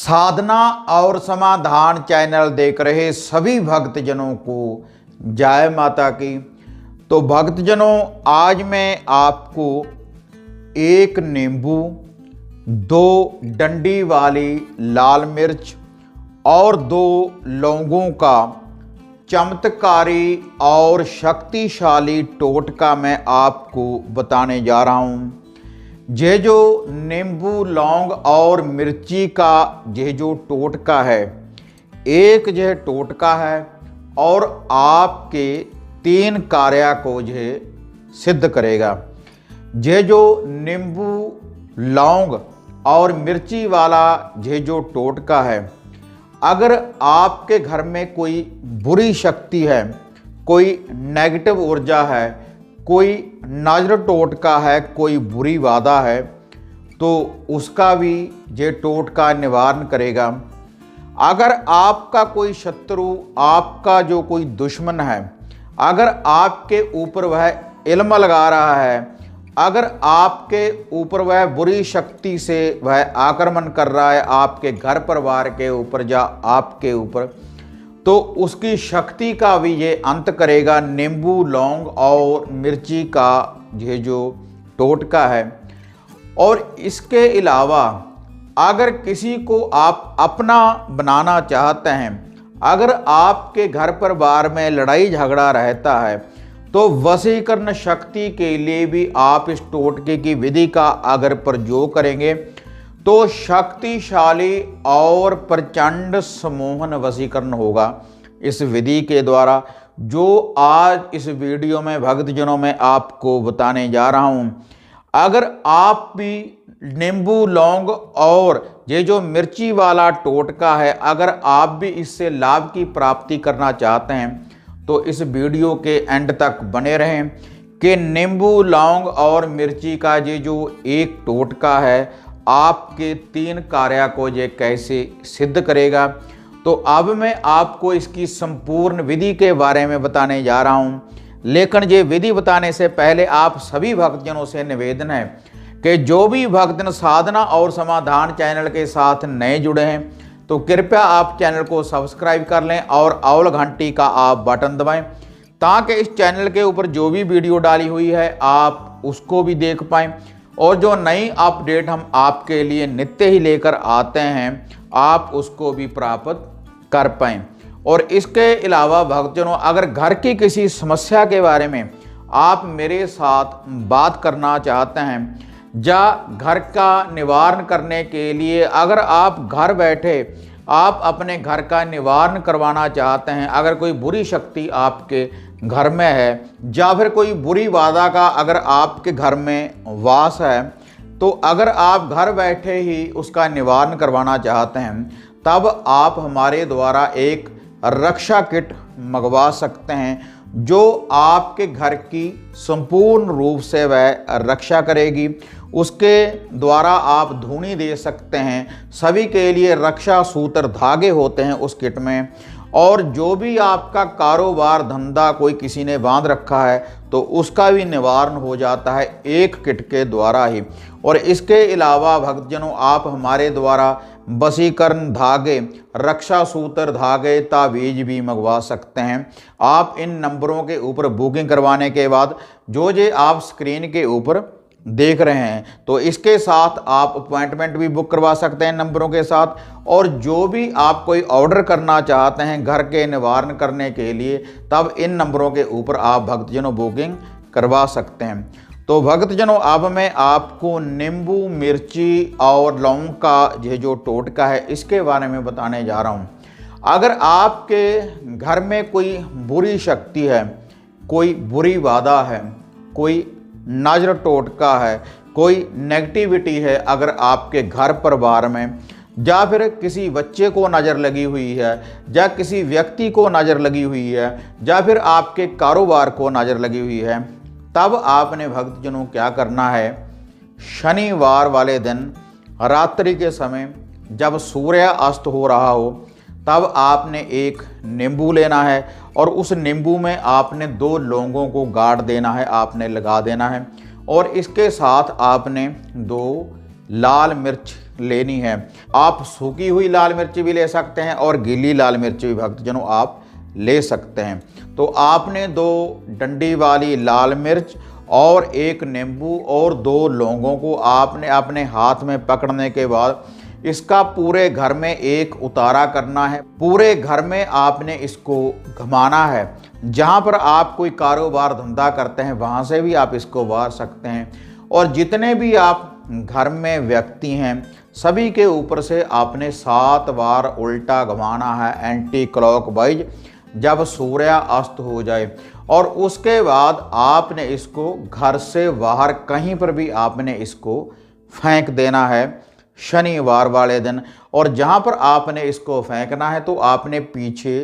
साधना और समाधान चैनल देख रहे सभी भक्तजनों को जय माता की। तो भक्तजनों, आज मैं आपको एक नींबू, 2 डंडी वाली लाल मिर्च और 2 लौंगों का चमत्कारी और शक्तिशाली टोटका मैं आपको बताने जा रहा हूँ। ये जो नींबू, लौंग और मिर्ची का ये जो टोटका है, एक यह टोटका है और आपके 3 कार्य को यह सिद्ध करेगा। ये जो नींबू, लौंग और मिर्ची वाला ये जो टोटका है, अगर आपके घर में कोई बुरी शक्ति है, कोई नेगेटिव ऊर्जा है, कोई नजर टोटका है, कोई बुरी वादा है, तो उसका भी ये टोटका निवारण करेगा। अगर आपका कोई शत्रु, आपका जो कोई दुश्मन है, अगर आपके ऊपर वह इल्म लगा रहा है, अगर आपके ऊपर वह बुरी शक्ति से वह आक्रमण कर रहा है, आपके घर परिवार के ऊपर या आपके ऊपर, तो उसकी शक्ति का भी ये अंत करेगा नींबू, लौंग और मिर्ची का ये जो टोटका है। और इसके अलावा अगर किसी को आप अपना बनाना चाहते हैं, अगर आपके घर परिवार में लड़ाई झगड़ा रहता है, तो वशीकरण शक्ति के लिए भी आप इस टोटके की विधि का अगर प्रयोग करेंगे तो शक्तिशाली और प्रचंड सम्मोहन वशीकरण होगा इस विधि के द्वारा, जो आज इस वीडियो में भक्तजनों में आपको बताने जा रहा हूं। अगर आप भी नींबू, लौंग और ये जो मिर्ची वाला टोटका है, अगर आप भी इससे लाभ की प्राप्ति करना चाहते हैं, तो इस वीडियो के एंड तक बने रहें कि नींबू, लौंग और मिर्ची का ये जो एक टोटका है, आपके 3 कार्य को ये कैसे सिद्ध करेगा। तो अब मैं आपको इसकी संपूर्ण विधि के बारे में बताने जा रहा हूँ। लेकिन ये विधि बताने से पहले आप सभी भक्तजनों से निवेदन है कि जो भी भक्तजन साधना और समाधान चैनल के साथ नए जुड़े हैं, तो कृपया आप चैनल को सब्सक्राइब कर लें और ऑल घंटी का आप बटन दबाएं, ताकि इस चैनल के ऊपर जो भी वीडियो डाली हुई है आप उसको भी देख पाएँ और जो नई अपडेट हम आपके लिए नित्य ही लेकर आते हैं, आप उसको भी प्राप्त कर पाएँ। और इसके अलावा भक्तजनों, अगर घर की किसी समस्या के बारे में आप मेरे साथ बात करना चाहते हैं या घर का निवारण करने के लिए, अगर आप घर बैठे आप अपने घर का निवारण करवाना चाहते हैं, अगर कोई बुरी शक्ति आपके घर में है या फिर कोई बुरी वादा का अगर आपके घर में वास है, तो अगर आप घर बैठे ही उसका निवारण करवाना चाहते हैं, तब आप हमारे द्वारा एक रक्षा किट मंगवा सकते हैं, जो आपके घर की संपूर्ण रूप से वह रक्षा करेगी। उसके द्वारा आप धूनी दे सकते हैं। सभी के लिए रक्षा सूत्र धागे होते हैं उस किट में। और जो भी आपका कारोबार धंधा कोई किसी ने बांध रखा है, तो उसका भी निवारण हो जाता है एक किट के द्वारा ही। और इसके अलावा भक्तजनों, आप हमारे द्वारा वशीकरण धागे, रक्षा सूत्र धागे, तावीज भी मंगवा सकते हैं। आप इन नंबरों के ऊपर बुकिंग करवाने के बाद जो ये आप स्क्रीन के ऊपर देख रहे हैं, तो इसके साथ आप अपॉइंटमेंट भी बुक करवा सकते हैं नंबरों के साथ। और जो भी आप कोई ऑर्डर करना चाहते हैं घर के निवारण करने के लिए, तब इन नंबरों के ऊपर आप भक्तजनों बुकिंग करवा सकते हैं। तो भक्तजनों, अब मैं आपको नींबू, मिर्ची और लौंग का ये जो टोटका है, इसके बारे में बताने जा रहा हूँ। अगर आपके घर में कोई बुरी शक्ति है, कोई बुरी वादा है, कोई नजर टोटका है, कोई नेगेटिविटी है, अगर आपके घर परिवार में, या फिर किसी बच्चे को नज़र लगी हुई है, या किसी व्यक्ति को नज़र लगी हुई है, या फिर आपके कारोबार को नज़र लगी हुई है, तब आपने भक्तजनों क्या करना है, शनिवार वाले दिन रात्रि के समय जब सूर्य अस्त हो रहा हो, तब आपने एक नींबू लेना है और उस नींबू में आपने 2 लौंगों को गाड़ देना है, आपने लगा देना है। और इसके साथ आपने 2 लाल मिर्च लेनी है। आप सूखी हुई लाल मिर्च भी ले सकते हैं और गीली लाल मिर्च भी भक्तजनों आप ले सकते हैं। तो आपने 2 डंडी वाली लाल मिर्च और 1 नींबू और 2 लौंगों को आपने अपने हाथ में पकड़ने के बाद इसका पूरे घर में एक उतारा करना है। पूरे घर में आपने इसको घुमाना है। जहाँ पर आप कोई कारोबार धंधा करते हैं वहाँ से भी आप इसको बार सकते हैं, और जितने भी आप घर में व्यक्ति हैं सभी के ऊपर से आपने 7 बार उल्टा घुमाना है एंटी क्लॉकवाइज, जब सूर्य अस्त हो जाए। और उसके बाद आपने इसको घर से बाहर कहीं पर भी आपने इसको फेंक देना है शनिवार वाले दिन। और जहाँ पर आपने इसको फेंकना है तो आपने पीछे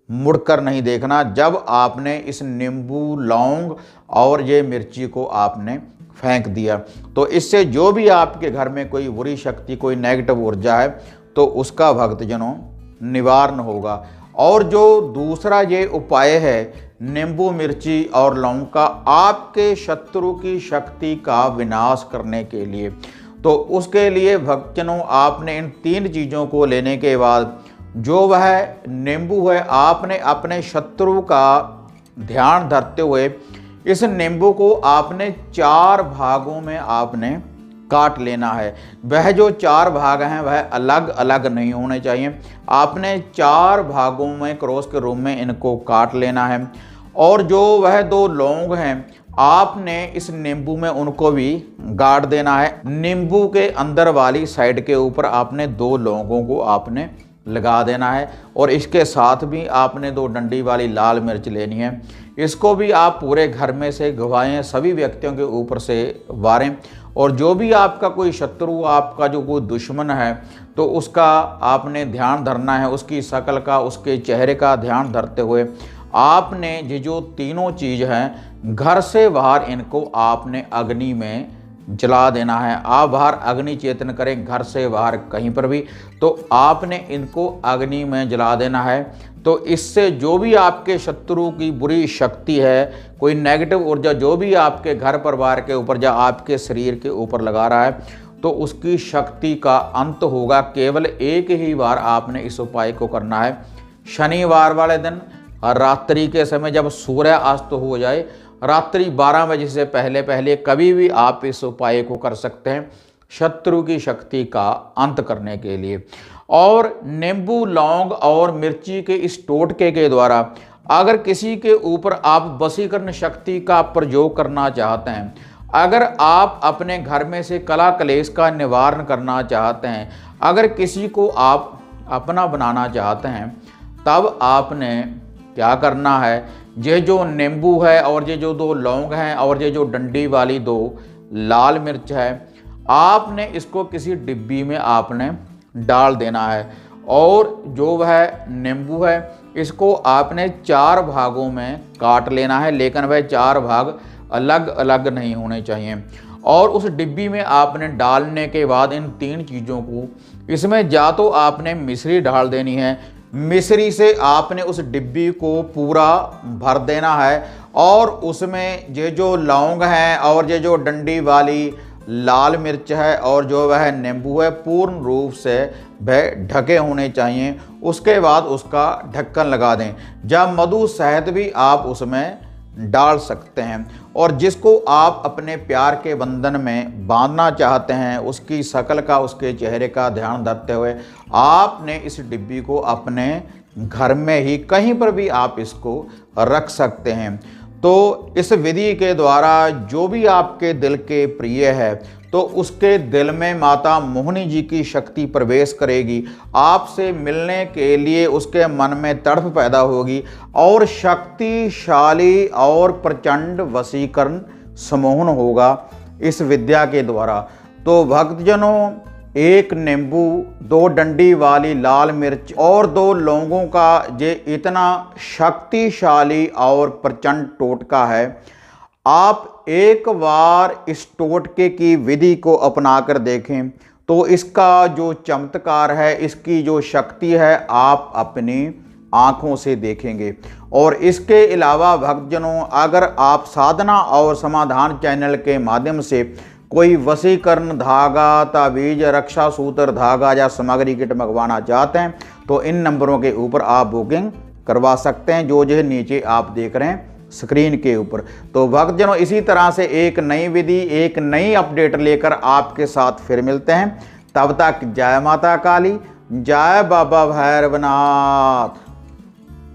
मुड़कर नहीं देखना। जब आपने इस नींबू, लौंग और ये मिर्ची को आपने फेंक दिया तो इससे जो भी आपके घर में कोई बुरी शक्ति, कोई नेगेटिव ऊर्जा है तो उसका भक्तजनों निवारण होगा। और जो दूसरा ये उपाय है नींबू, मिर्ची और लौंग का आपके शत्रु की शक्ति का विनाश करने के लिए, तो उसके लिए भक्तजनों आपने इन 3 चीज़ों को लेने के बाद जो वह नींबू है आपने अपने शत्रु का ध्यान धरते हुए इस नींबू को आपने 4 भागों में आपने काट लेना है। वह जो 4 भाग हैं वह अलग अलग नहीं होने चाहिए। आपने 4 भागों में क्रॉस के रूप में इनको काट लेना है। और जो वह 2 लौंग हैं आपने इस नींबू में उनको भी गाड़ देना है। नींबू के अंदर वाली साइड के ऊपर आपने 2 लौंगों को आपने लगा देना है। और इसके साथ भी आपने 2 डंडी वाली लाल मिर्च लेनी है। इसको भी आप पूरे घर में से घुमाएं, सभी व्यक्तियों के ऊपर से वारें। और जो भी आपका कोई शत्रु, आपका जो कोई दुश्मन है तो उसका आपने ध्यान धरना है, उसकी शक्ल का, उसके चेहरे का ध्यान धरते हुए आपने ये जो तीनों चीज़ हैं घर से बाहर इनको आपने अग्नि में जला देना है। आप बाहर अग्नि चेतन करें, घर से बाहर कहीं पर भी, तो आपने इनको अग्नि में जला देना है। तो इससे जो भी आपके शत्रु की बुरी शक्ति है, कोई नेगेटिव ऊर्जा जो भी आपके घर परिवार के ऊपर या आपके शरीर के ऊपर लगा रहा है तो उसकी शक्ति का अंत होगा। केवल एक ही बार आपने इस उपाय को करना है। शनिवार वाले दिन रात्रि के समय जब सूर्य अस्त हो जाए, रात्रि 12 बजे से पहले पहले कभी भी आप इस उपाय को कर सकते हैं शत्रु की शक्ति का अंत करने के लिए। और नींबू, लौंग और मिर्ची के इस टोटके के द्वारा अगर किसी के ऊपर आप वशीकरण शक्ति का प्रयोग करना चाहते हैं, अगर आप अपने घर में से कला कलेश का निवारण करना चाहते हैं, अगर किसी को आप अपना बनाना चाहते हैं, तब आपने क्या करना है, ये जो नींबू है और ये जो 2 लौंग हैं और ये जो डंडी वाली 2 लाल मिर्च है, आपने इसको किसी डिब्बी में आपने डाल देना है। और जो वह नींबू है इसको आपने 4 भागों में काट लेना है, लेकिन वह 4 भाग अलग अलग नहीं होने चाहिए। और उस डिब्बी में आपने डालने के बाद इन 3 चीज़ों को, इसमें या तो आपने मिश्री डाल देनी है, मिश्री से आपने उस डिब्बी को पूरा भर देना है। और उसमें ये जो लौंग हैं और ये जो डंडी वाली लाल मिर्च है और जो वह नींबू है पूर्ण रूप से वह ढके होने चाहिए। उसके बाद उसका ढक्कन लगा दें। जब मधु शहद भी आप उसमें डाल सकते हैं। और जिसको आप अपने प्यार के बंधन में बांधना चाहते हैं उसकी शक्ल का, उसके चेहरे का ध्यान रखते हुए आपने इस डिब्बी को अपने घर में ही कहीं पर भी आप इसको रख सकते हैं। तो इस विधि के द्वारा जो भी आपके दिल के प्रिय है तो उसके दिल में माता मोहिनी जी की शक्ति प्रवेश करेगी। आपसे मिलने के लिए उसके मन में तड़प पैदा होगी और शक्तिशाली और प्रचंड वशीकरण सम्मोहन होगा इस विद्या के द्वारा। तो भक्तजनों, 1 नींबू, 2 डंडी वाली लाल मिर्च और 2 लौंगों का ये इतना शक्तिशाली और प्रचंड टोटका है। आप एक बार इस टोटके की विधि को अपना कर देखें तो इसका जो चमत्कार है, इसकी जो शक्ति है, आप अपनी आँखों से देखेंगे। और इसके अलावा भक्तजनों, अगर आप साधना और समाधान चैनल के माध्यम से कोई वशीकरण धागा, ताबीज, रक्षा सूत्र धागा या सामग्री किट मंगवाना चाहते हैं तो इन नंबरों के ऊपर आप बुकिंग करवा सकते हैं, जो नीचे आप देख रहे हैं स्क्रीन के ऊपर। तो भक्तजनों, इसी तरह से एक नई विधि, एक नई अपडेट लेकर आपके साथ फिर मिलते हैं। तब तक जय माता काली, जय बाबा भैरवनाथ।